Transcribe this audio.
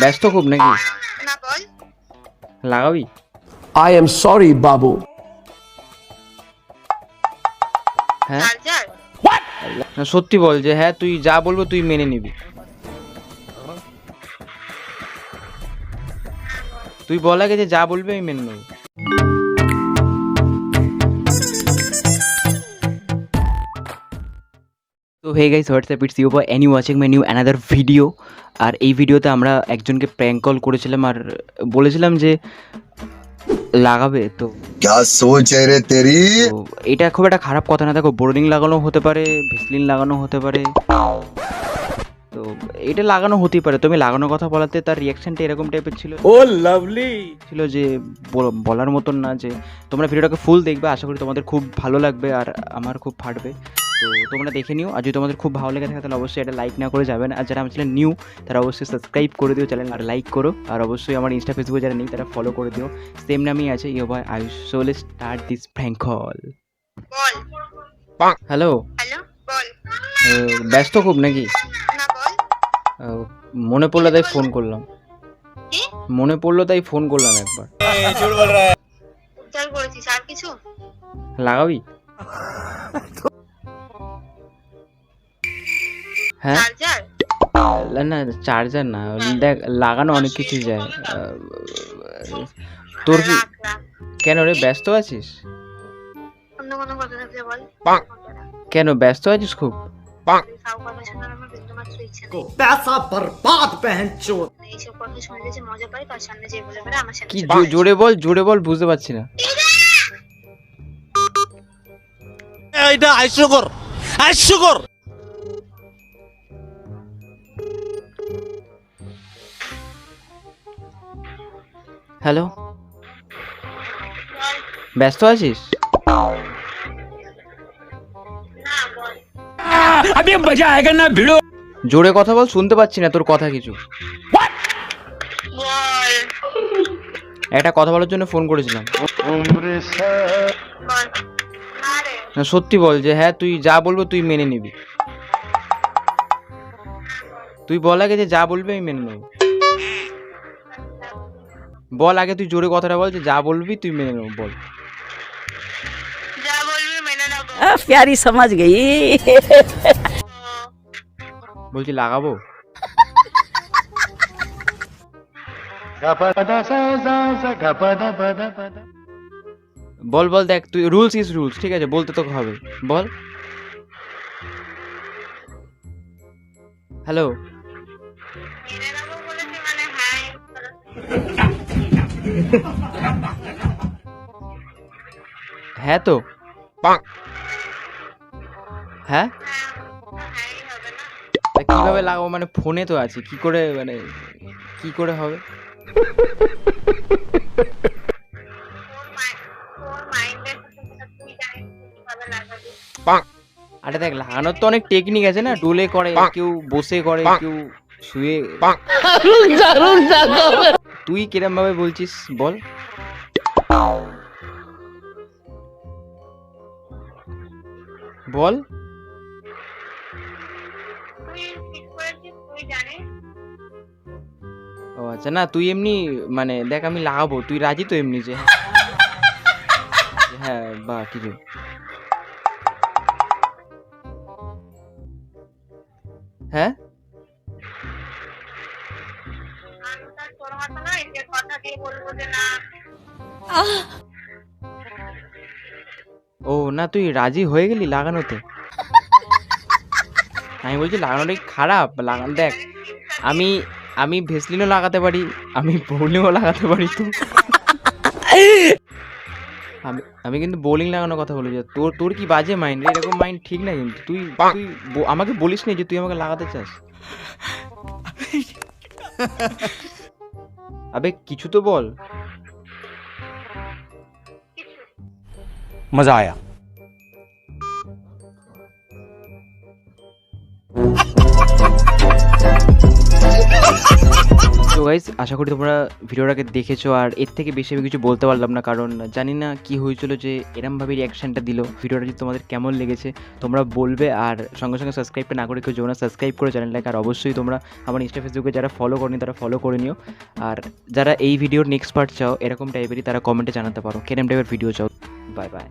ব্যস্ত খুব নাকি? না বল। লাগাবি? I am sorry, Babu. হ্যাঁ চার্জার? না সত্যি বল যে হ্যাঁ তুই যা বলবো তুই মেনে নিবি। তুই বল আগে যে যা বলবি আমি মেনে নেবো। তো hey guys what's up it's you boy any watching my new another video. আর এই ভিডিওতে আমরা একজনকে প্র্যাঙ্ক কল করেছিলাম আর বলেছিলাম যে লাগাবে। তো क्या सोच है रे तेरी। তো এটা খুব একটা খারাপ কথা না, দেখো বোর্ডিং লাগানো হতে পারে, ভেসলিন লাগানো হতে পারে, তো এটা লাগানো হতেই পারে। তুমি লাগানোর কথা বলাতে তার রিয়াকশনটা এরকম টাইপের ছিল, Oh, lovely. ছিল যে বলার মতন না। যে তোমরা ভিডিওটাকে ফুল দেখবে, আশা করি তোমাদের খুব ভালো লাগবে আর আমার খুব ফাটবে। তো তোমরা দেখে নিও, আর যদি তোমাদের খুব ভালো লেগে থাকে তাহলে অবশ্যই এটা লাইক না করে যাবেন। আর যারা আমার চ্যানেল নিউ তারা অবশ্যই সাবস্ক্রাইব করে দিও চ্যানেল, আর লাইক করো। আর অবশ্যই আমার ইনস্টা ফেসবুকে যারা নেই তারা ফলো করে দিও, সেম নামই আছে you boy Ayush. So let's start this prank call. বল। হ্যালো, হ্যালো বল। ব্যস্ত খুব নাকি? না বল। মনে পড়লো তাই ফোন করলাম। কি? মনে পড়লো তাই ফোন করলাম একবার। উদ্ধার করেছিস আর কিছু? লাগাবি? হ্যাঁ চার্জার? না চার্জার না, দেখ লাগানো অনেক কিছু যায়। তোর কি রাখ রাখ। কেন রে, ব্যস্ত আছিস? অন্য কোনো কথা থাকলে বল। কেন ব্যস্ত আছিস খুব? সব কথা শোনার আমার বিন্দুমাত্র ইচ্ছে নেই। पैसा बर्बाद बहन चोद। এইসব কথা শুনলে যে মজা পাই তার সামনে যে বলে বেড়া আমার সামনে কি জোরে বল বুঝতে পারছি না। এটা হাস্যকর। হ্যালো, ব্যস্ত আছিস? না বল। अभी मजा आएगा ना भिड़ो। জোরে কথা বল, শুনতে পাচ্ছি না তোর কথা কিছু। বল। একটা কথা বলার জন্য ফোন করেছিলাম। বল। না রে। না সত্যি বল যে হ্যাঁ তুই যা বলবো তুই মেনে নিবি। তুই বল আগে যে যা বলবি আমি মেনে নেবো। বল আগে, তুই জোরে কথাটা বল যে যা বলবি তুই মেনে নেবো, বল। যা বলবি মেনে নেবো। प्यारी समझ गई। বলছি লাগাবো? বল বল, দেখ তুই রুলস ইজ রুলস, ঠিক আছে বলতে তোকে হবে, বল। হ্যালো, মেনে নেবো বলেছি মানে হ্যাঁ। হ্যাঁ তো হ্যাঁ, হ্যাঁ হবে না। তা কিভাবে লাগাবো মানে ফোনে তো আছি, কি করে মানে কি করে হবে? তোর মাইন্ডের তুই জানিস কিভাবে লাগাবি। আরে দেখ লাগানোর তো অনেক টেকনিক আছে না, ডোলে করে, কেউ বসে করে, কেউ শুয়ে। তুই কিরম ভাবে বলছিস বল। বল তুই ঠিক করেছিস তুই জানিস। ও আচ্ছা, না তুই এমনি মানে দেখ আমি লাগাবো, তুই রাজি তো এমনি যে হ্যাঁ বা কিছু? হ্যাঁ আমি তার তোর মতো নয় যে কথা দিয়ে বলবো যে না। ও না, তুই রাজি হয়ে গেলি লাগানোতে? আমি বলছি লাগানোটাই খারাপ। লাগান দেখ, আমি ভেসলিনও লাগাতে পারি, আমি বোলিংও লাগাতে পারি। তো আমি কিন্তু বোলিং লাগানোর কথা বলি। তোর কি বাজে মাইন্ড, এরকম মাইন্ড ঠিক না কিন্তু। তুই আমাকে বলিস নি যে তুই আমাকে লাগাতে চাস। আবে কিছু তো বল। मजा आया। তো গাইস, আশা করি তোমরা ভিডিওটাকে দেখেছো, আর এর থেকে বেশি আমি কিছু বলতে পারলাম না, কারণ জানি না কি হয়েছিল যে এরমভাবে রিয়াকশানটা দিল। ভিডিওটা যদি তোমাদের কেমন লেগেছে তোমরা বলবে, আর সঙ্গে সঙ্গে সাবস্ক্রাইবটা না করে কেউ যেও না, সাবস্ক্রাইব করে চ্যানেলটাকে। আর অবশ্যই তোমরা আমার ইনস্টা ফেসবুকে যারা ফলো করনি তারা ফলো করে নিও। আর যারা এই ভিডিওর নেক্সট পার্ট চাও এরকম টাইপেরই, তারা কমেন্টে জানাতে পারো কেরম টাইপের ভিডিও চাও। Bye bye.